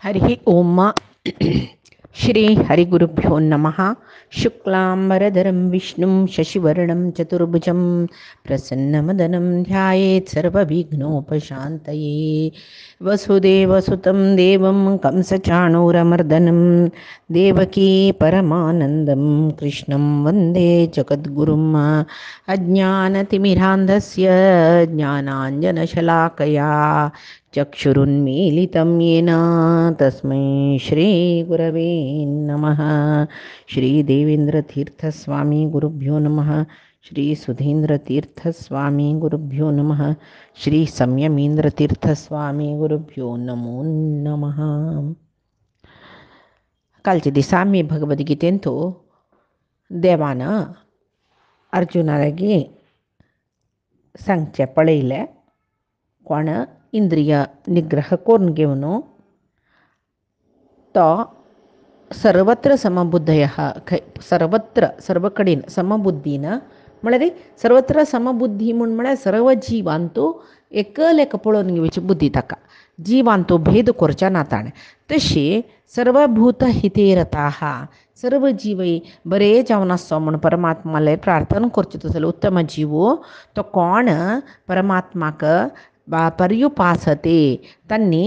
हरि ओम श्री हरिगुरुभ्यो नमः। शुक्लांबरधरं विष्णुं शशिवर्णं चतुर्भुजं प्रसन्नवदनं ध्यायेत् सर्वविघ्नोपशान्तये। वसुदेवसुतं देवं कंसचाणूरमर्दनं देवकी परमानन्दं कृष्णं वन्दे जगद्गुरुम्। अज्ञानतिमिरान्धस्य ज्ञानाञ्जनशलाकया चक्षुरुन्मीलितं येन तस्मै श्रीगुरवे नमः। श्रीदेवेन्द्रतीर्थस्वामी गुरुभ्यो नमः। श्रीसुधीन्द्रतीर्थस्वामी गुरुभ्यो नमः। श्रीसंयमीन्द्रतीर्थस्वामी गुरुभ्यो नमो नमः. कालचे दिसा आम्ही भगवद्गीतेंतू देवानं अर्जुनालागी सांगचे पळयले कोण इंद्रिय निग्रह करून घेवन तो सर्वत्र समबुद्धय सर्वत्र सर्व कडेन समबुद्धीन म्हळ्यार सर्वत्र समबुद्धी म्हळ्यार सर्व जिवांतू एक पळोवन घेवची बुद्धी ताका जिवांतू भेद करच्या ना ताणें. तशी सर्वभूत हिते रताः सर्व जीव बरे जावन आसो म्हूण परमात्माले प्रार्थना करची जाल्यार उत्तम जीव तो कोण परमात्माक पर्युपासते तांणी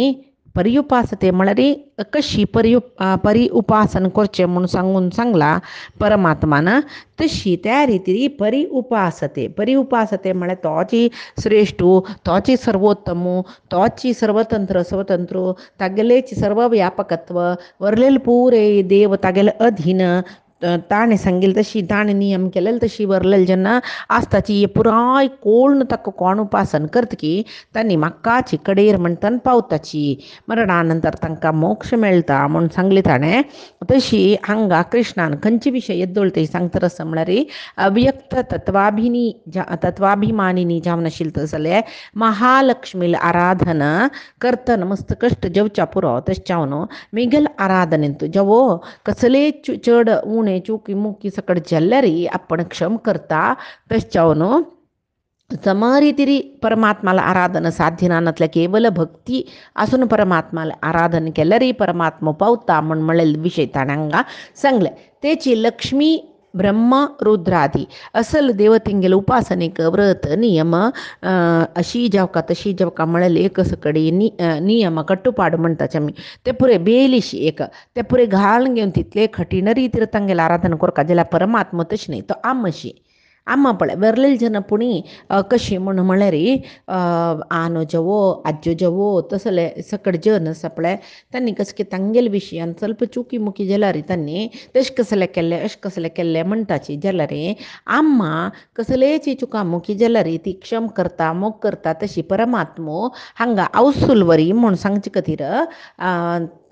पर्युपासते म्हळ्यार कशी परी उपासन करचें म्हणून सांगला परमात्मान. तशी त्या रितीन परी उपासते म्हळ्यार तोची श्रेष्ठू तोची सर्वोत्तमू तोची सर्वतंत्र स्वतंत्र तागेलेच सर्व व्यापकत्व वरलेले पुरे देव तागेले अधीन ताणें सांगिल्लें तशी ताणें नियम केलेले तशी वरलेले जेन्ना आसताची पुराय कोण ताका कोण उपासन करतकी तांणी म्हाकाची कडेर म्हणटन पावताची मरणा नंतर तांकां मोक्ष मेळटा म्हणून सांगलें ताणें. तशी हांगा कृष्णान खंयचे विशय येद्दोळ ते सांगता आसा म्हळ्यार अव्यक्त तत्वाभिमानिनी जावन आशिल्ली जाल्यार महालक्ष्मी आराधना करतना मस्त कश्ट जेवच्या पुरो तशें जावन मेघल आराधनेंत जेवो कसले चड उणे चुकी मुकी सकट जाल्यार आपण क्षम करता तशें जावन समरितीरी परमात्माला आराधना साध्य नातल्या केवल भक्ती आसून परमात्माला आराधना केल्यार परमात्मा पावता म्हणलेले विशय ताणें हांगा सांगले. तेची लक्ष्मी ब्रह्म रुद्रादी असल देवतेंगेले उपासनेक व्रत नियम अशी जावका तशी जावका म्हळ्यार एक सकडी नियम कट्टुपाड म्हणटाचे आमी ते पुरे बेलिशी एक ते पुरे घालून घेवन तितले कठीण रितीर तांगेले आराधना करता जाल्यार परमात्मा तशी न्ही तो आमशी आम्मा पळय वेरलेली जन पुणी कशी म्हूण म्हळ्यार आनो जेवो आज्यो जेवो तसले सकट जन आसा पळय तांणी कसके तांगेले विशयान ಸ್ವಲ್ಪ चुकी मुकी जाल्यार तांणी तशें कसले केल्ले अशें कसले केल्ले म्हणटाची जाल्यार आम्मा कसलेची चुका मुकी जाल्यार ती क्षम करता मोग करता तशी परमात्मो हांगा अवसुलवरी म्हूण सांगचे खातीर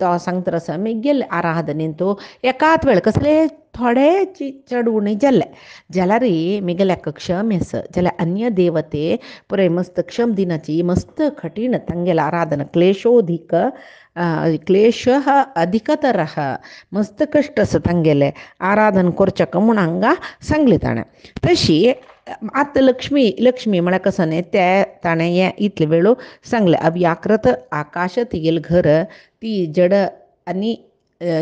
तो सांगता आसा मेगेल आराधनेंत एकाच वेळ कसले थोडे चड उणे जाल्ले जाल्यार मेगल्याक क्षम येस जाल्यार अन्य देवते पुरे मस्त क्षम दिनाची मस्त कठीण तांगेले आराधना क्लेश अधिकतर मस्त कष्ट आसा तांगेले आराधना करचेक म्हूण हांगा सांगलें ताणें. तशी आतां लक्ष्मी म्हळ्यार कसो न्ही ते ताणें हें इतले वेळो सांगलें अव्याकृत आकाश तिगेल घर ती जड आनी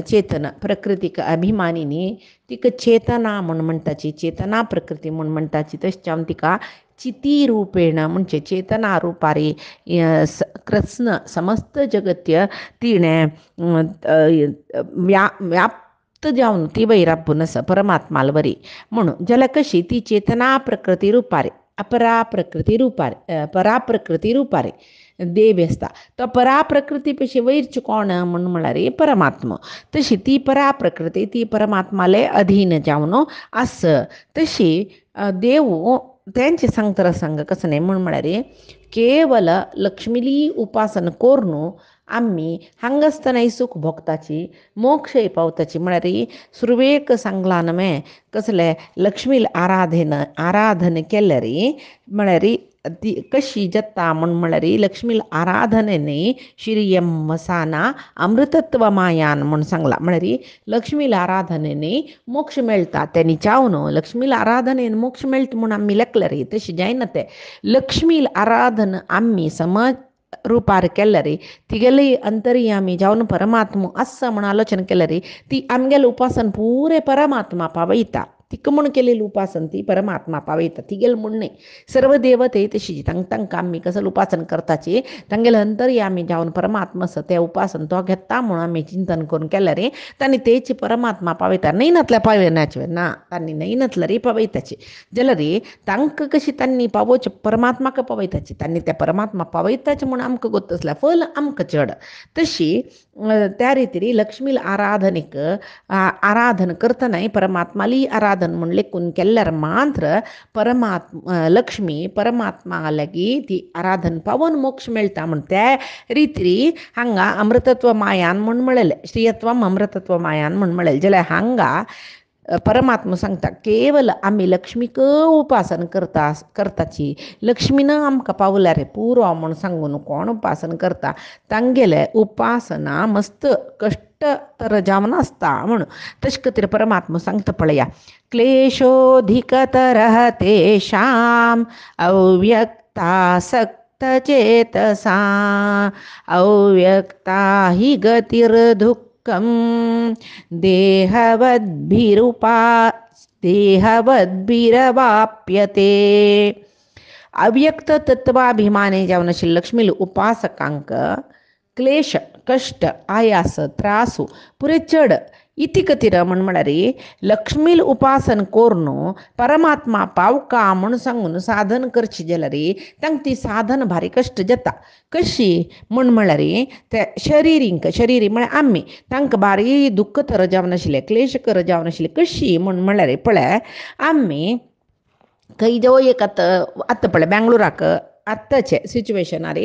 चेतना प्रकृतीक अभिमानिनी तिका चेतना म्हूण म्हणटाची चेतना प्रकृती म्हूण म्हणटाची तशें जावन तिका चिती रूपेण म्हणजे चेतना रुपारी कृष्ण समस्त जगत्य तिणें व्याप्त जावन ती वैरापून आसा परमात्माल वरी म्हणून जाल्यार कशी ती चेतना प्रकृती रुपारी अपरा प्रकृती रुपारी देव आसता तो पराप्रकृती पेशी वैरची कोण म्हूण म्हळ्यार परमात्मा. तशी ती पराप्रकृती ती परमात्माले अधीन जावन आस. तशी देव तेंचे सांगता सांग कसं न्ही म्हूण म्हळ्यार केवल लक्ष्मीली उपासना करून आम्ही हांगासतना सुख भोगताची मोक्षय पावताची म्हळ्यार सुरवेक सांगला नमे कसले लक्ष्मी आराधन केल्यार म्हळ्यार ती कशी जाता म्हूण म्हळ्यार लक्ष्मी आराधनेनी श्रियम वसाना अमृतत्व मायान म्हूण सांगला म्हळ्यार लक्ष्मी आराधनेनी मोक्ष मेळटा तेनी चावन लक्ष्मी आराधनेन मोक्ष मेळटा म्हूण आमी लेखल्यार तशी जायना ते लक्ष्मी आराधन आमी समज रूपार केल्ले रे तिगेली अंतर्यामी जावन परमात्मा असं म्हण आलोचन केलं रे ती आमगेल उपासन पुरे परमात्मा पावयता तिक म्हण केलेली उपासन ती परमात्मा पावयता तिगेल म्हणणे सर्व देवते तशी तांकां आमी कसं उपासन करताची तांगेल अंतर्यामी जावन परमात्मा स ते उपासन तो घेता म्हणून आमी चिंतन करून केलं रे तांणी तेची परमात्मा पावयता नाही नतल्या पावयनाचे ना तांणी नाही नतलं रे पावयताची जाल्यार रे तांकां कशी तांणी पावोवचे परमात्माक पावयताची तांणी त्या परमात्मा पावयताचे म्हणून आमकां गोत असल्या फल आमकां चड तशी त्या रितीरी लक्ष्मी आराधनेक आराधन करतना परमात्माली आराधन म्हण लेखून केल्यार मात्र लक्ष्मी परमात्मा लागी ती आराधन पावन मोक्ष मेळटा म्हण त्या रितीरी हांगा अमृतत्व मायान म्हण म्हळेलें श्रीयत्वम अमृतत्व मायान म्हण म्हळेलें जाल्यार हांगा परमात्मा सांगता केवल आमी लक्ष्मीक उपासन करताची लक्ष्मीनं आमकां पावल्या रे पुरो म्हण सांगून कोण उपासन करता तांगेले उपासना मस्त कष्ट तर जावन आसता म्हण तशें खातीर परमात्मा सांगता पळया क्लेशोधिकतरः तेषां अव्यक्तासक्त चेतसा अव्यक्ता हि गतिर्दुःख देहवद्भिरवाप्यते अव्यक्त तत्वाभिमाने जावन आशिल्ले लक्ष्मी उपासकांक क्लेश कष्ट आयास त्रासू पुरे चड इति खातीर म्हळ्यार लक्ष्मी उपासन करून परमात्मा पावका म्हण सांगून साधन करची जाल्यार तांकां ती साधन भारी कश्ट जाता कशी म्हळ्यार ते शरीरी म्हळ्यार आमी तांकां भारी दुख्ख तर जावन आशिल्लें क्लेशकर जावन आशिल्लें कशी म्हळ्यार पळय आमी खंय देव एक आतां पळय बेंगलोराक आत्ताचे सिच्युएशनार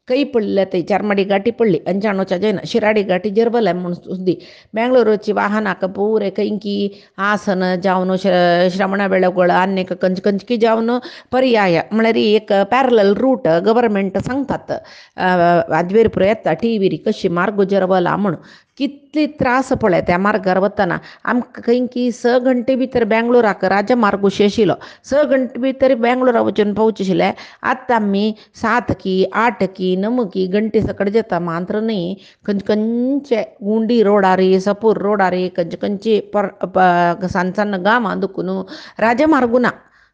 कई पडले ते चारमाडी घाटी पडली अंजाणोच्या जैन शिराडी घाटी जरबल म्हणून सुद्दी बेंगळूरुची वाहनाक पुरे कैंकी हासन जावन श्रवण बेळगोळ अनेक कंचकी जावन पर्याय म्हळ्यार एक पॅरलल रूट गव्हर्मेंट सांगतात आजवेरपुर येता टीव्हीर कशी मार्ग जरबला म्हण कितले त्रास पळय त्या मार्गार वतना आमकां कैंकी 6 घंटे भितर बेंगळूराक राजमार्ग आशिल्लो 6 घंटे भितर बेंगळूरा वचून पावचे आशिल्ले आतां आमी 7 की 8 की 9 की घंटे सकट जाता मात्र न्ही कंचे गुंडी रोडार सपूर रोडार कंचे सांजन गांवां दुखून राजमार्ग ना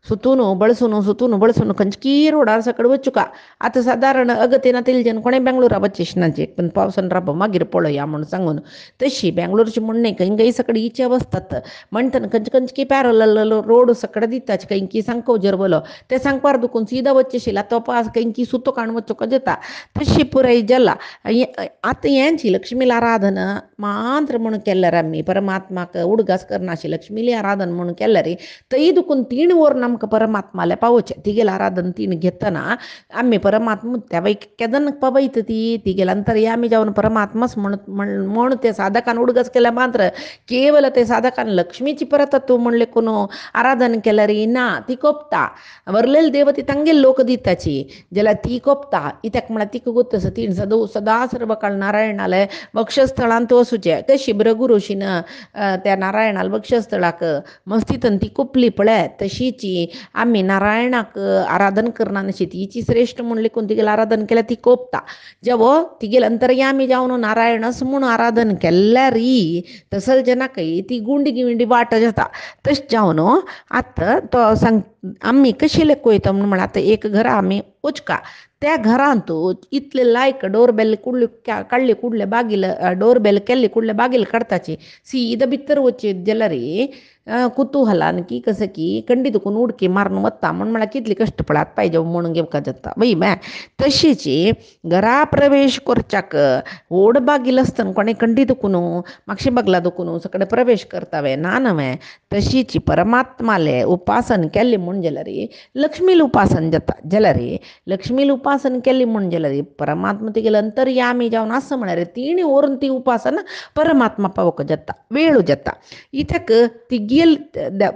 सुतून बळसून कंचकी रोडार सकड वचुका आतां सादारण अगतीन तिलजन कोणें बेंगळूरा वचेशनाचे पण पावसान राब मागीर पळया म्हूण सांगून तशी बेंगळूरची म्हणणे खंय सकड इचे वचतात म्हणटन कंचकी पॅरलल रोड सकड दिताचे खंयकी सांको जरवलो ते सांकवार दुखून सीदा वचेशिल्ला तो पास खंयकी सुतो काण वचुका जाता तशी पुराय जाला आतां हेंची लक्ष्मी आराधन मात्र म्हूण केल्यार आमी परमात्माक उडगास करनाशी लक्ष्मी आराधन म्हूण केल्यार थंय दुखून 3 वर आमकां परमात्माले पावोवचें तिगेलें आराधन तीन घेतना आमी परमात्मा त्या वैक केदन पावयता ती तिगेले अंतर्यामी जावन परमात्माच म्हण ते साधकान उडगस केल्या मात्र केवल ते साधकान लक्ष्मीची परत तूं म्हणले कोण आराधन केल्यार ना ती कोपता वरलेली देवती तांगेल लोक दिताची जाल्यार ती कोपता इत्याक म्हळ्यार तिका गोतस तीन सदा सर्व काळ नारायणाले वक्षस्थळांत वचुचें कशी भृगु ऋषीन त्या नारायणाल वक्षस्थळाक मस्तितन ती कोपली पळय तशीची आम्ही नारायणाक आराधन करना नशी तिची श्रेष्ठ म्हणले कोण तिगेले आराधन केल्या ती कोपता जेवो तिगेले अंतर्यामी जावन नारायणस म्हणून आराधन केल्यार तसल जनाकय ती गुंडी वाट जाता तश जावन आतां तो सांग आम्ही कशी लेखोयता म्हणून आतां एक घर आमी उचका त्या घरांत इतले लायक डोरबेल कुडले काडले कुडले बागील डोरबेल केल्ले कुडले बागील काडताची सीदा भितर वचीत जाल्यार कुतूहलान की कसं की कंडी दुखून उडकी मारून वता म्हळ्यार कितली कश्ट पडत पाहिजे म्हणून घेवका जाता वय मॅ तशीची घरा प्रवेश करच्याक व्हड बागील आसतना कोणें कंडी दुखून मागशी बागला दुखून सगळे प्रवेश करतावे ना नवे तशीची परमात्माले उपासन केल्ली म्हण जाल्यार लक्ष्मी उपासन जाता जाल्यार लक्ष्मी उपासन केल्ली म्हण जाल्यार परमात्मा तिगेले अंतर्यामी जावन आसा म्हळ्यार तीन वरून ती उपासन परमात्मा पावोवक जाता वेळ जाता इत्याक तिगेल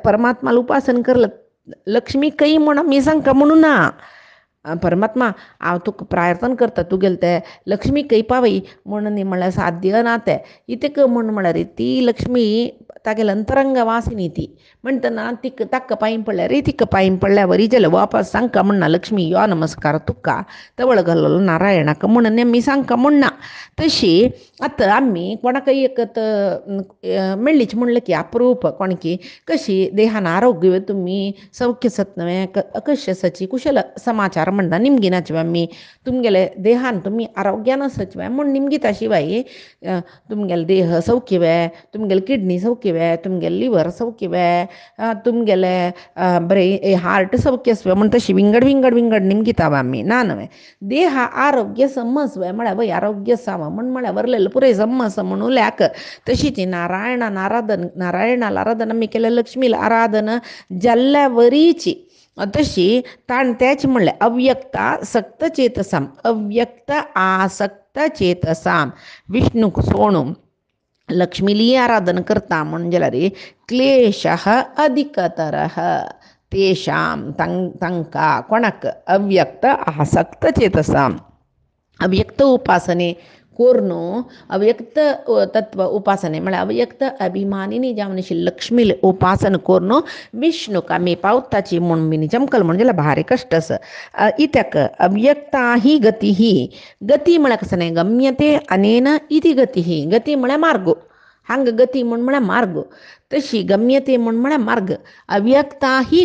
परमात्माला उपासन करलं लक्ष्मी कई म्हण मी सांगता म्हणून ना परमात्मा हांव तुका प्रार्थना करता तुगेले ते लक्ष्मी खंय पावय म्हणून म्हळ्यार साध्य ना तें इतक म्हळ्यार ती लक्ष्मी तागेले अंतरंग वासिनी ती म्हणटना तिका ताका पांय पडल्यार तिका पांय पडल्या वरी जाल्यार वापस सांगता म्हणना लक्ष्मी यो नमस्कार तुका तवळ घाललो नारायणाक म्हणून आमी सांगता म्हणना तशी आतां आमी कोणाकय एक मेळ्ळीच म्हणलें की अप्रूप कोणकी कशी देहान आरोग्य तुमी सौख्य सत्नवे कशें सची कुशल समाचार म्हणटा निमगिनाचे आमी तुमगेले देहान तुमी आरोग्यान सचवे म्हण निमगिता शिवाय तुमगेले देह सौख्यवे तुमगेले किडनी सौख्यवे तुमगेले लिवर सौख्यवे तुमगेले ब्रेन हार्ट सौख्यसवे म्हण तशी विंगड विंगड विंगड निमगिता आमी ना न्हय देह आरोग्य समजवे म्हळ्यार वय आरोग्य साव म्हळ्यार वरलेले पुरे समज म्हणून उल्याक तशीच नारायणान आराधना आमी केल्या लक्ष्मीला आराधना जाल्ल्या वरीची तशी ताण तेच म्हणलें अव्यक्ता सक्त चेतसाम अव्यक्त आसक्त चेतसाम विष्णूक सोडून लक्ष्मीली आराधना करता म्हणजे जाल्यार क्लेश अधिकतर तेषां तांकां कोणाक अव्यक्त आसक्त चेतसाम अव्यक्त उपासने कोरनो अव्यक्त तत्व उपासने म्हळ्यार अव्यक्त अभिमानिनी जावन अशी लक्ष्मी उपासना कोरनो विष्णूक आमी पावताची म्हूण बिनी चमकल म्हणजे भारी कश्ट इत्याक अव्यक्ता ही गती म्हळ्यार कसं न्हय गम्यते अनेन इति गती म्हळ्यार मार्ग हांगा गती म्हळ्यार मार्ग तशी गम्यते म्हळ्यार मार्ग अव्यक्ता ही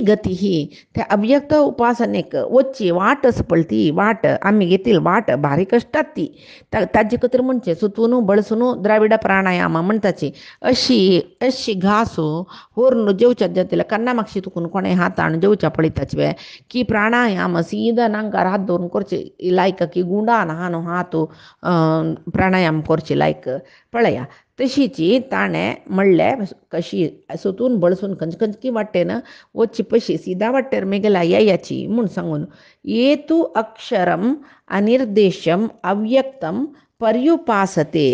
त्या अव्यक्त उपासनेक वच्ची वाटच पळती वाट आमी घेतील वाट भारी कश्टात ती ताजे खातीर म्हणचे सुतून बळसून द्राविड प्राणायाम म्हणटाची अशी घासू होरून जेवच्या जातले कन्ना मागशी तुकून कोणें हातान जेवच्या पळयताचे की प्राणायाम सीदा नांगार हात दवरून करचे लायक की गुंडान हानो हातू प्राणायाम करचे लायक पळया तशीची ताणें म्हणलें कशी सुतून बळसून खंचखंचकी वाटेन वच्ची पशी सीदा वाटेर मेगला याची म्हूण सांगून येतू अक्षरम अनिर्देशम अव्यक्तम पर्युपासते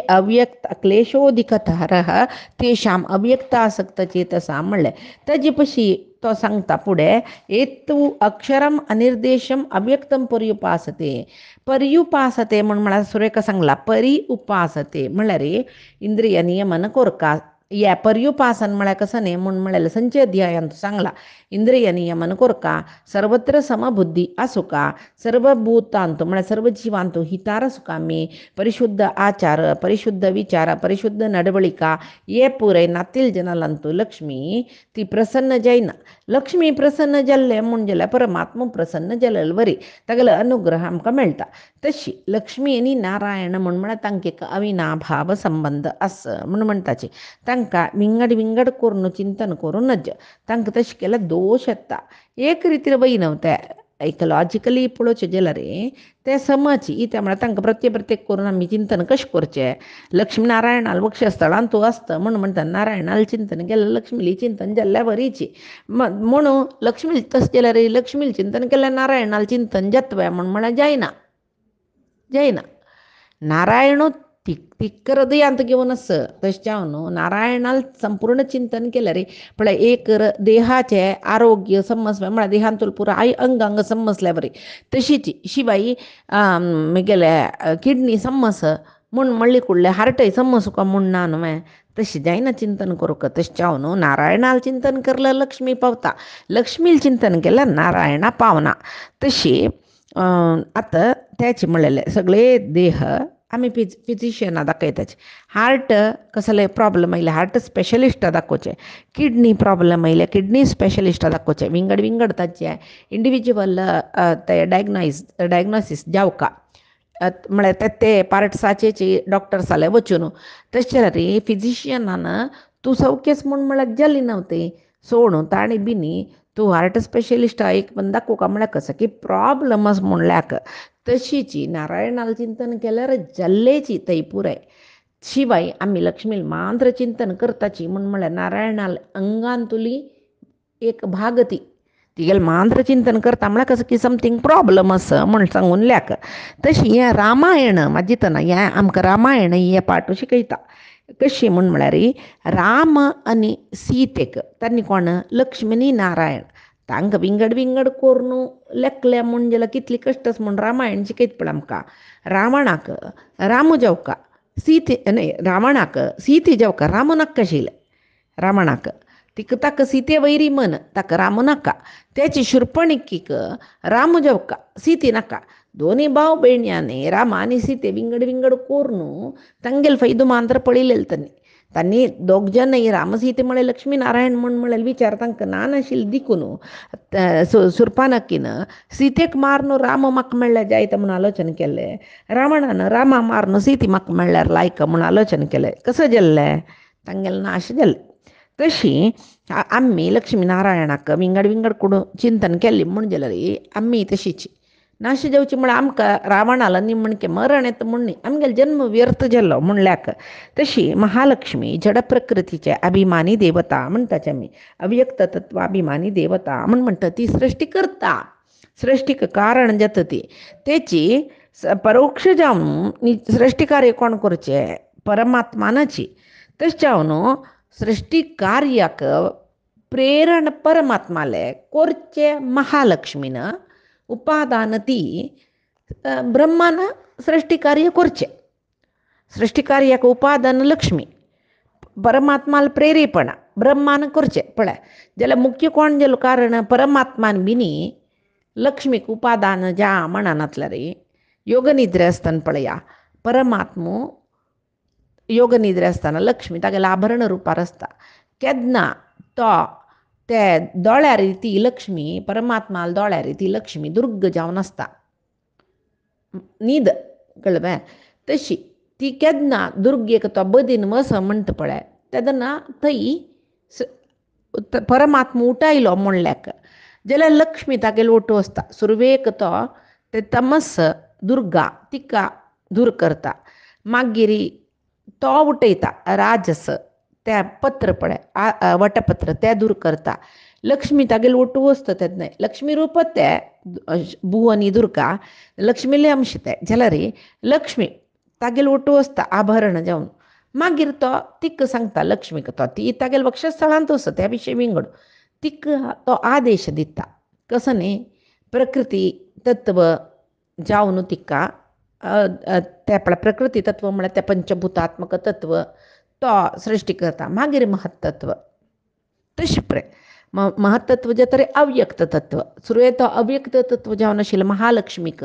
अव्यक्त क्लेशोधिकतरः तेषाम अव्यक्तासक्त चेतसा म्हणलें ताजे पशी तो सांगता फुडें एतू अक्षरम अनिर्देशम अव्यक्तम पर्युपासते म्हळ्यार सुरेख सांगला उपासते म्हळ्यार इंद्रिय नियमन कोरका या पर्युपासन म्हळ्यार कसं न्ही म्हळ्यार संचय अध्यायांत सांगला इंद्रिय नियमन कोरका सर्वत्र समबुद्धी आसुका सर्व भूतांत म्हळ्यार सर्व जीवांत हितार सुकामी परिशुद्ध आचार परिशुद्ध विचार परिशुद्ध नडवळिका ये पुरे नातील जनालंतू लक्ष्मी ती प्रसन्न जायना लक्ष्मी प्रसन्न जाल्ले म्हूण जाल्यार परमात्मा प्रसन्न जालेले वरी तागेलो अनुग्रह आमकां मेळटा तशी लक्ष्मी आनी नारायण म्हळ्यार तांकां एक अविनाभाव संबंध आस म्हूण म्हणटाची तांकां विंगड करून चिंतन करूनच तांकां तशें केल्यार दोश येता एक रितीन वयना ते इकॉलॉजिकली पळोवचें जाल्यार ते समची इत्या म्हळ्यार तांकां प्रत्येक करून आमी चिंतन कशें करचें लक्ष्मी नारायणाल वक्षस्थळान तूं आसता म्हणटा नारायणाल चिंतन केलें लक्ष्मीली चिंतन जाल्ल्या बरीची म्हणून लक्ष्मी तशें जाल्यार लक्ष्मील चिंतन केल्यार नारायणाल चिंतन जातवें म्हळ्यार जायना नारायण तिक्क हृदयांत घेवन आस तशें जावन न्हू नारायणाल संपूर्ण चिंतन केल्यार पळय एक देहाचे आरोग्य समजलें म्हळ्यार देहांतूल पुराय अंग समजल्या बरी तशीच शिवाय म्हगेले किडनी समज म्हूण म्हणली कुडले हार्टय समजूका म्हूण ना न्हय तशें जायना चिंतन करूंक तशें जावन न्हू नारायणाल चिंतन केल्यार लक्ष्मी पावता लक्ष्मील चिंतन केल्यार नारायणा पावना तशी आतां तेच म्हणलेलें सगळे देह आमी फिजिशियना दाखयताचे हार्ट कसले प्रॉब्लम आयले हार्ट स्पेशलिस्टा दाखोवचे किडनी प्रॉब्लम आयले किडनी स्पेशलिस्टा दाखोवचे विंगड ताचे इंडिविज्युअल ते डायग्नोसीस जावका म्हळ्यार ते पार्ट्साचे डॉक्टर्स जाले वचून तशें जाल्यार फिजिशियनान तूं सौख्यस म्हळ्यार जाली नव्हती सोडून ताणी बिनी तूं हार्ट स्पेशलिस्टा एक पण दाखोवका म्हळ्यार कसं की प्रॉब्लमस म्हणल्याक तशीची नारायणाल चिंतन केल्यार जाल्लेची थंय पुराय शिवाय आमी लक्ष्मी मांत्र चिंतन करताची म्हळ्यार नारायणाल अंगान तुली एक भाग तिगेले मांत्र चिंतन करता म्हळ्यार कसं की समथींग प्रॉब्लम आसा म्हण सांगून ल्याक तशी हें रामायण माजितना हें आमकां रामायण हे पाठ शिकयता कशी म्हळ्यार राम आनी सीतेक तांणी कोण लक्ष्मी आनी नारायण तांकां विंगड विंगड कोरून लेखल्या म्हूण जाल्यार कितली कश्टच म्हूण रामायण शिकयत पळय आमकां. रावणाक राम जेवका सीते न्हय, रावणाक सीते जेवका राम नाका आशिल्लें. रावणाक ताका सीते वैरी मन, ताका राम नाका. तेची शुर्पणखीक राम जेवका सीते नाका. दोनी भाव भयण्यांनी राम आनी सीते विंगड विंगड कोरून तांगेले फैदो मात्र पळयलेले तांणी दोग जन राम सीते म्हळें लक्ष्मी नारायण म्हण विचार तांकां ना नाशिल्ले दिकून सुर्पानखीन सीतेक मारून राम म्हाका मेळ्ळ्यार जायता म्हूण आलोचन केलें. रावणान रामा मारून सीते म्हाका मेळ्ळ्यार लायक म्हूण आलोचन केलें. कसो जाल्लें तांगेलें नाश जालें. तशी आमी लक्ष्मी नारायणाक विंगड विंगड करून चिंतन केलें म्हूण जाल्यार आमी तशीच नाश जावची म्हण आमकां रावणाला निमणकें मरण येता म्हूण न्ही, आमगेलो जन्म व्यर्थ जाल्लो म्हणल्याक. तशी महालक्ष्मी जड प्रकृतीचे अभिमानी देवता म्हणटात आमी. अव्यक्त तत्वाभिमानी देवता म्हणटा ती सृश्टी करता, सृश्टीक कारण जाता ती. तेची परोक्ष जावन सृश्टी कार्य कोण करचें, परमात्मानाची. तशें जावन सृश्टी कार्याक प्रेरण परमात्माले करचें महालक्ष्मीन उपादान ती ब्रह्मान सृश्टी कार्य करचें. सृश्टी कार्याक उपादान लक्ष्मी, परमात्माला प्रेरेपण ब्रह्मान करचें पळय जाल्यार मुख्य कोण जालो कारण परमात्मान बिनी लक्ष्मीक उपादान ज्या म्हणनातल्या रे. योगनिद्रे आसतना पळया परमात्मो योगनिद्रे आसतना लक्ष्मी तागेले आभरण रुपार आसता. केन्ना तो ते दोळ्यार ती लक्ष्मी परमात्माला दोळ्यार ती लक्ष्मी दुर्ग जावन आसता न्हीद कळ्ळें. तशी ती केन्ना दुर्गेक तो बदीन वस म्हणटा पळय तेन्ना थंय परमात्मा उटायलो म्हणल्याक जाल्यार लक्ष्मी तागेलो ओटो आसता. सुरवेक तो ते तमस दुर्गा तिका दूर करता. मागीर तो उठयता राजस तें पत्र पळय वटपत्र तें दूर करता. लक्ष्मी तागेलो ओटू आसता तेन्ना लक्ष्मी रूप तें भुवनी दुर्गा लक्ष्मीले अंश तें जाल्यार लक्ष्मी तागेलो ओटू आसता आभरण जावन. मागीर तो तिका सांगता लक्ष्मीक तो ती तागेल्या वक्षस्थळांत आसा त्या विशयी विंगड तिका तो आदेश दिता. कसो न्ही प्रकृती तत्व जावन तिका ते प्रकृती तत्व म्हळ्यार तें पंचभूतात्मक तत्व तो सृश्टी करता. मागीर महत्तत्व तशें पळय महत्तत्व जे तरी अव्यक्त तत्व सुरवेक तो अव्यक्त तत्व जावन आशिल्लो महालक्ष्मीक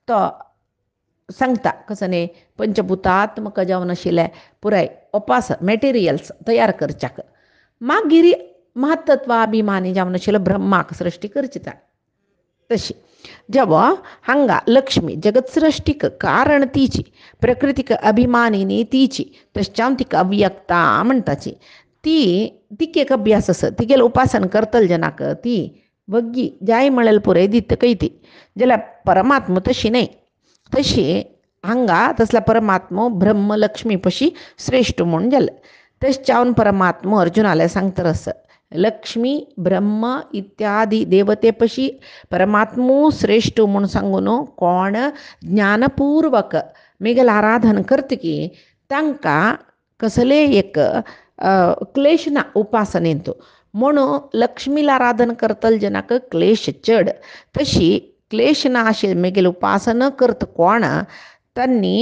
तो सांगता. कसो न्ही पंचभूतात्मक जावन आशिल्ले पुराय उपास मॅटेरियल्स तयार करच्याक. मागीर महत्तत्वाभिमानी जावन आशिल्लो ब्रह्माक सृश्टी करची. तशी जेव्हा हांगा लक्ष्मी जगत सृश्टीक कारण तिची प्रकृतीक अभिमानिनी तिची तशें तिका अव्यक्ता म्हणटाची. ती तिकेक अभ्यास आसा तिगेलें उपासन करतले जनाक ती वग्गी जाय म्हळ्यार पुरय दितकय ती जाल्यार परमात्मा तशी न्हय. तशी हांगा तसल्या परमात्मो ब्रह्म लक्ष्मी पशी श्रेष्ठ म्हूण जालें. तशें जावन परमात्मा अर्जुनाले सांगता आस लक्ष्मी ब्रह्म इत्यादी देवते पशी परमात्मो श्रेष्ठ म्हूण सांगून कोण ज्ञानपूर्वक मेगल आराधन करतकी तांकां कसले एक क्लेश ना उपासनेंत म्हणून लक्ष्मीला आराधन करतले जनाक क्लेश चड. तशी क्लेश ना अशें मेगेल उपासना करता कोण तांणी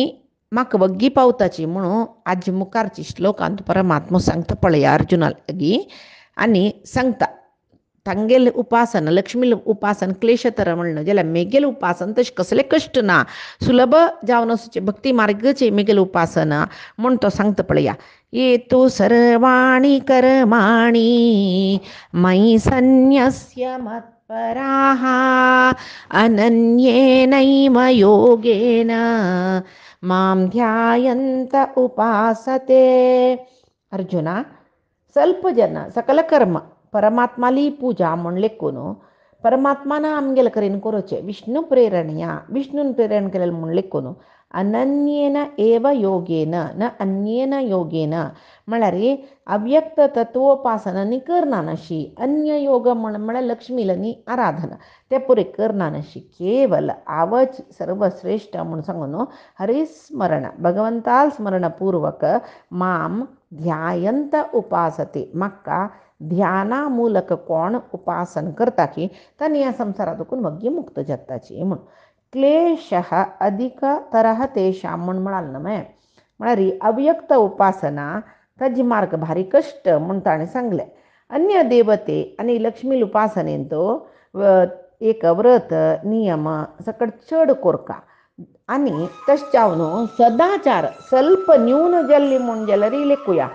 म्हाका वग्गी पावताची म्हणून आज मुखारची श्लोकांत परमात्मा सांगता पळया अर्जुना लागीं आनी सांगता तांगेल उपासन लक्ष्मी उपासन क्लेशतर म्हणलें जाल्यार मेगेल उपासन तशें कसलें कश्ट ना सुलभ जावन आसचें भक्ती मार्गाचें मेगेल उपासना म्हूण तो सांगता पळया. ये तु सर्वाणि कर्माणि मयि सन्न्यस्य मत्पराः अनन्येनैव योगेन मां ध्यायन्त उपासते. अर्जुना ಸ್ವಲ್ಪ ಜನ ಸಕಲ ಕರ್ಮ ಪರಮಾತ್ಮಾಲಿ ಪೂಜಾ म्हणलेकून परमात्माना आमगेले करीन करोचे विष्णू प्रेरणया विष्णून प्रेरण केलें म्हणलेकून अनन्येन एव योगेन न अन्येन योगेन म्हळ्यार अव्यक्त तत्वोपासना न्ही करना नशी अन्य योग म्हळ्यार लक्ष्मीला न्ही आराधना ते पुरे करना नशी केवल आवच सर्वश्रेष्ठ म्हणून सांगून हरिस्मरण भगवंताल स्मरणपूर्वक माम ध्यायंत उपासते म्हाका ध्याना मूलक कोण उपासन करता की तानी या संसारातून मग्गी मुक्त जाताची म्हण क्लेश अधिक तरह तेशा म्हण म्हणाल ना म्हळ्यार अव्यक्त उपासना ताजी मार्ग भारी कष्ट म्हण ताणें सांगले अन्य देवते आणि लक्ष्मी उपासनेंतो एक व्रत नियम सकट चड कोरका आणि तश्चावनो सदाचार ಸ್ವಲ್ಪ न्यून जल्ली म्हूण जाल्यार लेखुया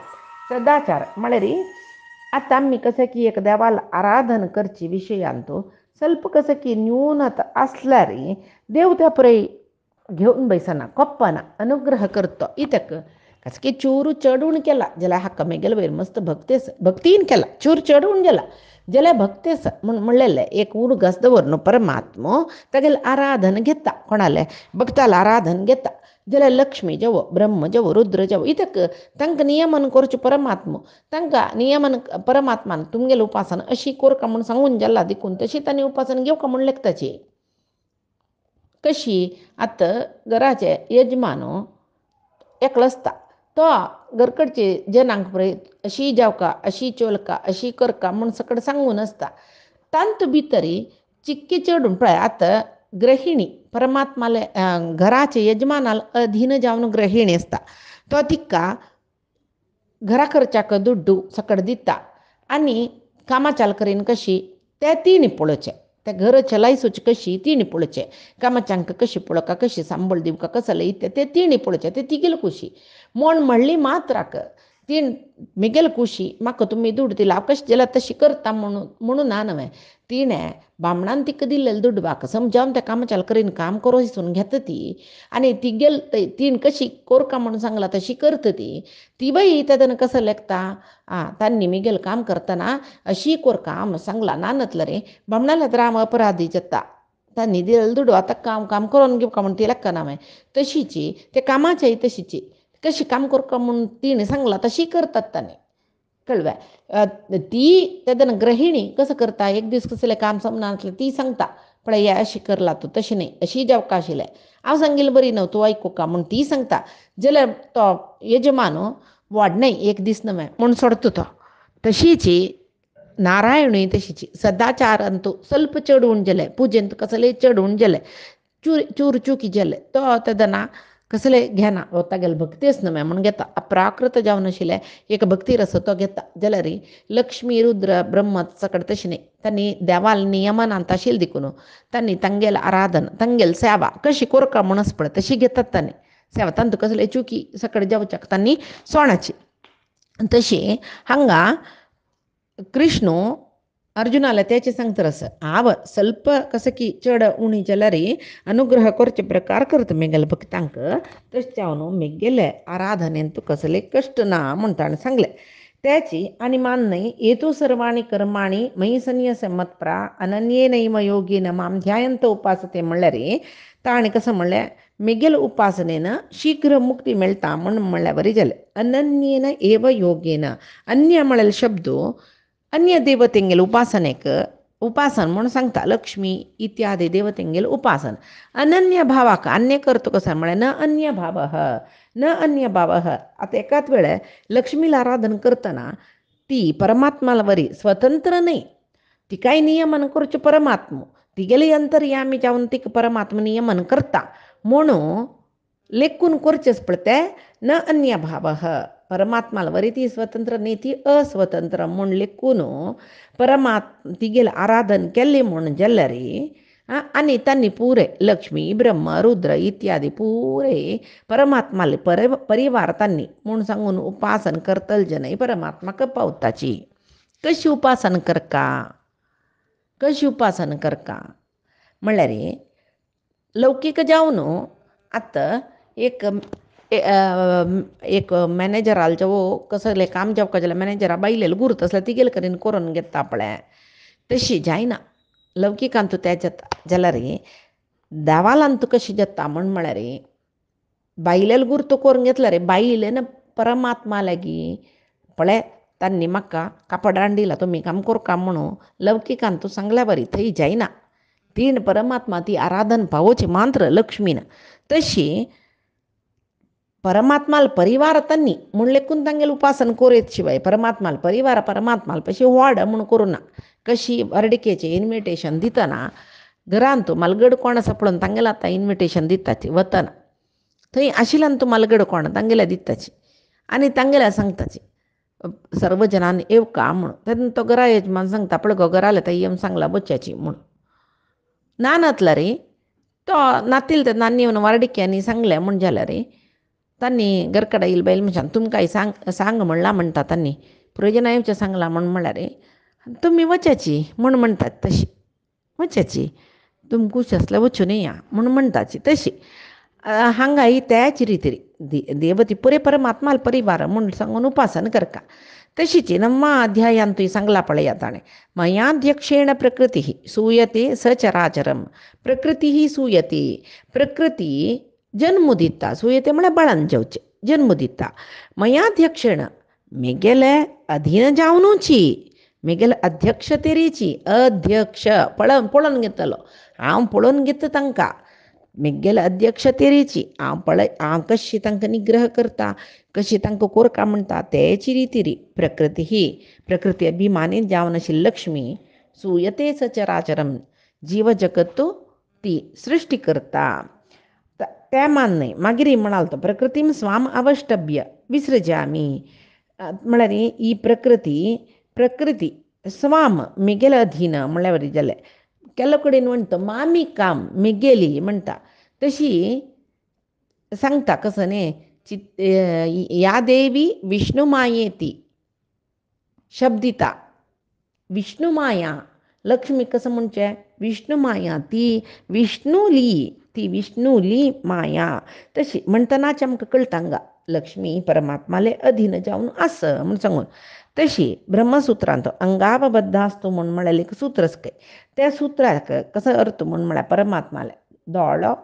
सदाचार म्हळ्यार आता आम्ही कसं की एक देवाला आराधन करची विशयांतो ಸ್ವಲ್ಪ कसं की न्यूनत असल्यार देव त्या पळय घेवन बसना कोप्पना अनुग्रह करतो इतक कसं की चूर चढून केला जाल्यार हाका मेगेल वयर मस्त भक्तीन केला चूर चढून गेला जाल्यार भक्तेस म्हूण म्हणलेलें एक उडगस दवरन परमात्मो तागेलें आराधन घेता कोणालें भक्तालें आराधन घेता जाल्यार लक्ष्मी जेवो ब्रह्म जेवो रुद्र जेवो इतक तांकां नियमन करचें परमात्मो तांकां नियमन परमात्मान तुमगेलें उपासना अशी कोरका म्हूण सांगून जाला देखून तशी तांणी उपासना घेवका म्हूण लेखताची कशी आतां घराचे यजमान एकलो आसता तो घरकडचे जनांक पळय अशी जेवका अशी चोलका अशी करका म्हूण सकट सांगून आसता तांत भितर चिक्की चडून पळय आतां गृहिणी परमात्माले घराचे यजमानाल अधीन जावन गृहिणी आसता तो तिका घरा खर्चाक दुड्डू सकट दिता आनी कामाचाल करीन कशी ते तिणी पळोवचें ते घर चलायसूच कशी तिणी पळोवचें कामाच्यांक कशी पळोवका कशी सांबळ दिवका कसं लयता ते तिणी पळोवचें ते तिगेल खुशी म्हूण म्हणली मात्राक तीन मिगेल खुशी म्हाका तुमी दूड दिला हांव कशें जाल्यार तशी करता म्हणून ना न्हय तिणें बामणान तिका दिल्लें दुडवाक समजावन त्या कामाचाल करीन काम करून घेता ती आनी तिगेल तीन कशी कोरका म्हणून सांगला तशी करता ती बाई तेदन कसं लेखता तांणी मिगेल काम करतना अशी कोरका सांगला नानतलं रे बामणाला तर आम अपराधी जाता तांणी दिल्लें दुडवा आतां काम करून घेवका म्हूण ती लेखना माय तशीची ते कामाच्याय तशीची कशी काम करका म्हणून तिणें सांगला तशी करतात तांणी कळवा ती तेदन गृहिणी कसं करता एक दीस कसलें काम समना ती सांगता पळय हें अशी करला तूं तशी न्ही अशी जेवका आशिल्लें हांव सांगिल्लें बरी न्हू तूं आयकुका म्हूण ती सांगता जाल्यार तो यजमान वाड न्हय एक दीस न्हय म्हूण सोडता तो तशीची नारायणूय तशीची सदाचारांतू ಸ್ವಲ್ಪ चढून गेले पुजेंत कसले चढून गेले चूर चुकी गेले तो तेदना कसलें घेना तागेले भक्तीच न्हय म्हूण घेता अप्राकृत जावन आशिल्लें एक भक्ती रस तो घेता जाल्यार लक्ष्मी रुद्र ब्रह्म सकट तशें न्ही तांणी देवाल नियमनांत आशिल्लें देखून तांणी तांगेलें आराधन तांगेली सेवा कशी कोरका म्हूण आसा पळय तशी घेतात तांणी सेवा तांतू कसले चुकी सकट जेवच्याक तांणी सोणाची तशी हांगा कृष्ण अर्जुनाला त्याचे सांगता असं हांव ಸ್ವಲ್ಪ कसं की चड उणी जाल्यार अनुग्रह करचे प्रकार करता मेगेले भक्तांक तशें हांव मेगेले आराधनेंत कसले कश्ट ना म्हूण ताणें सांगलें त्याची आनी मान न्हय येतू सर्वाणी कर्माणी मयी संन्यास मत्प्रा अनन्येनैव योगेन माम ध्यायंत उपासते म्हणल्यार ताणें कसं म्हणलें मेगेल उपासनेन शीघ्र मुक्ती मेळटा म्हूण म्हणल्यार बरी जालें अनन्येन एव योगेन अन्य म्हळ्यार शब्द अन्य देवतेंगेल उपासनेक उपासन म्हणून सांगता लक्ष्मी इत्यादी देवतेंगेल उपासन अनन्य भावाक अन्य करतो कसं म्हळ्यार न अन्य भाव आता एकाच वेळेर लक्ष्मीला आराधन करतना ती परमात्माला वरी स्वतंत्र न्हय ती काय नियमन करच्यो परमात्मो तिगेले अंतर्यामी जावन तिका परमात्मा नियमन करता म्हणून लेखून करचेच पळय ते न अन्य भाव परमात्माला वरी ती स्वतंत्र न्ही ती अस्वतंत्र म्हूण लेखून तिगेलें आराधन केल्लें म्हूण जाल्यार आनी तांणी पुरे लक्ष्मी ब्रह्म रुद्र इत्यादी पुरे परमात्माले परिवार तांणी म्हूण सांगून उपासन करतल जन परमात्माक पावताची कशी उपासन करका म्हणल्यार लौकीक जावन आतां एक मॅनेजराल जेवो कसलें काम जेवका जाल्यार मॅनेजरा बायलेलो गुर्त आसल्यार तिगेले कडेन करून घेता पळय तशी जायना लौकिकांतू तें जाता जाल्यार देवालांतू कशी जाता म्हळ्यार बायलेलो गुर्त करून घेतल्यार बायलेन परमात्मा लागीं पळय तांणी म्हाका कापडान दिला तुमी काम करका म्हणून लौकिकांतू सांगल्या बरी थंय जायना तीन परमात्मा ती आराधन पावोवची मात्र लक्ष्मीन तशी ಪರಮಾತ್ಮಾಲ್ ಪರಿವಾರ ತನ್ನಿ ಮುಳ್ಳೆಕ್ಕುನ್ ತಂಗೆಲ್ ಉಪಾಸನ ಕೋರೇತ್ ಶಿವಾय परमात्माल परिवार परमात्माल पशी वाड म्हण करू ना कशी वर्डिकेचे इन्व्हिटेशन दितना घरान तू मलगड कोण सपळून तांगेला आता इन्व्हिटेशन दिताची वतना थंय आशिल्ल्यान तूं मलगड कोण तांगेल्या दिताची आनी तांगेल्या सांगताची सर्व जनान येवका म्हणून तेन्ना तो घरा यजमान सांगता पळय गो घरा आल्या येवन सांगला बच्च्याची म्हणून नानातला रे तो नातील ते नानी येवन वार्डिक्यांनी सांगले म्हण जाल्यार रे तांणी घरकडे येईल बैल म्हणशान तुम काही सांग म्हणला म्हणटा तांणी पुरोजना येवचें सांगला म्हळ्यार रे तुमी वचाची म्हण म्हणटात तशी वचाची तुम खुश आसल्यार वचून येया म्हण म्हणटाची तशी हांगा ही त्याच रितीरी देवती पुरे परमात्माल परिवार म्हूण सांगून उपासन करका तशीची ನಮ್ಮ ಅಧ್ಯಾಯಾಂತೂ सांगला पळया ताणें मयाध्यक्षेण प्रकृती सूयते सचराचरम प्रकृती सूयते प्रकृती जन्म दिता सूयते म्हळ्यार बाळान जेवचे जन्म दिता मयाध्यक्षेण मेगेले अधीन जावनूची मेगेले अध्यक्ष तेरीची अध्यक्ष पळोवन घेतलो हांव पळोवन घेता तांकां मेगेले अध्यक्ष तेरीची हांव कशी तांकां निग्रह करता कशी तांकां कोरका म्हणटा तेची रितीरी प्रकृती ही प्रकृती अभिमानीत जावन अशी लक्ष्मी सूयते सचराचरम जीव जगतू ती सृष्टी करता त्या मान्य मागीर म्हणाल तो प्रकृतीम स्वाम अवष्टभ्य विसृजामी म्हळ्यार ही प्रकृती स्वाम मेगेले अधीन म्हळ्यार बरी जालें केल्लो कडेन म्हणटा मामी काम मेगेली म्हणटा तशी सांगता कसं न्ही या देवी विष्णू मायेती शब्दिता विष्णू माया लक्ष्मी कसं म्हणचें विष्णू माया ती विष्णुली माया तशी म्हणटनाच आमकां कळटा हांगा लक्ष्मी परमात्माले अधीन जावन आस म्हण सांगून तशी ब्रह्मसूत्रांत अंगावबद्धास्तू म्हूण म्हळ्यार एक सूत्रच काय त्या सुत्राक कसो अर्थ म्हूण म्हळ्यार परमात्माले दोळो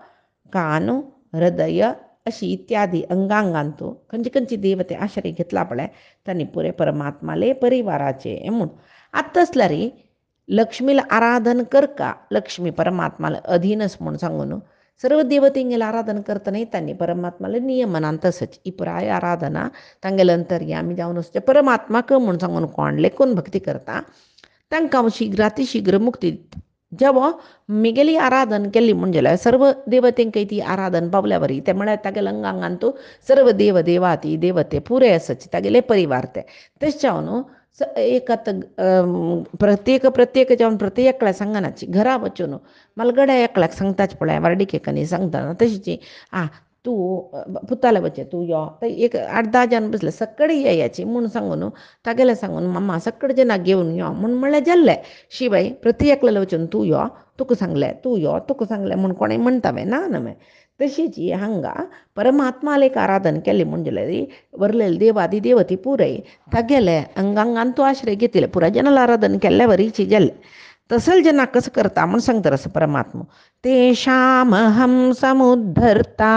कान हृदय अशी इत्यादी अंगांगांतू खंयची देवते आश्रय घेतला पळय तांणी पुरे परमात्माले परिवाराचे म्हूण आतां तसल्यार लक्ष्मीला आराधन करका लक्ष्मी परमात्माला अधीनच म्हूण सांगून सर्व देवतेंगेला आराधन करतना तांणी परमात्माला नियमनान तसंच ही पुराय आराधना तांगेले अंतर्यामी जावन वचचें परमात्माक म्हूण सांगून कोण लेखून भक्ती करता तांकां शीघ्र मुक्ती जेवो मेगेली आराधन केल्ली म्हूण जाल्यार सर्व देवतेंकय ती आराधन पावल्या बरी ते म्हळ्यार तागेले अंगांगांतू सर्व देवाती देवते पुरे आसच तागेले परिवार ते तशें जावन एक आतां प्रत्येक जावन प्रत्येकल्या सांगनाची घरा वचून मलगड्या एकल्याक सांगताच पळय वार्डिकेकांनी सांगता तशीची तूं पुताले वचे तूं यो एक 8-10 जाण बसले सक्कड येयाची म्हूण सांगून तागेले सांगून मामा सक्कड जना घेवन यो म्हूण म्हणलें जाल्लें शिवाय प्रत्येकल्याला वचून तूं यो तुका सांगलें म्हूण कोणें म्हणटावे ना नवे तशीच हांगा परमात्माले एक आराधन केलें म्हूण जाल्यार वरलेले देवादी देवती पुराय तागेले अंगांगान तूं आश्रय घेतले पुराय जनाला आराधन केल्ल्या वरीची जाल्लें तसल जना कसं करता म्हूण सांगता असं परमात्मा तेषामहं समुद्धर्ता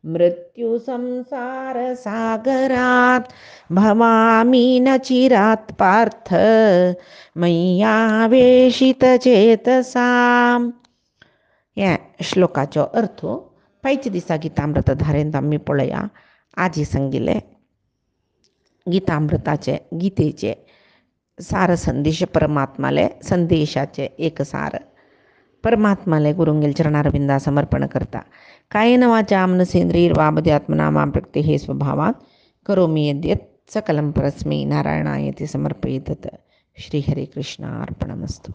मृत्यु संसार सागरात भवामी न चिरात पार्थ मय्यावेशित चेतसाम ह्या श्लोकाचो अर्थ पायच्या दिसा गितामृत धारेंत आमी पळया आजी सांगिल्ले गीतेचे सार संदेश परमात्माले संदेशाचे एक सार परमात्माले गुरुंगेल चरणारविंदा समर्पण करता कायेन वाचा मनसेंद्रियर्वा बुद्ध्यात्मना मां प्रकृतेः स्वभावात् करोमि यद्यत् सकलं परस्मै नारायणायेति समर्पयेत् श्रीहरे कृष्णार्पणमस्तु।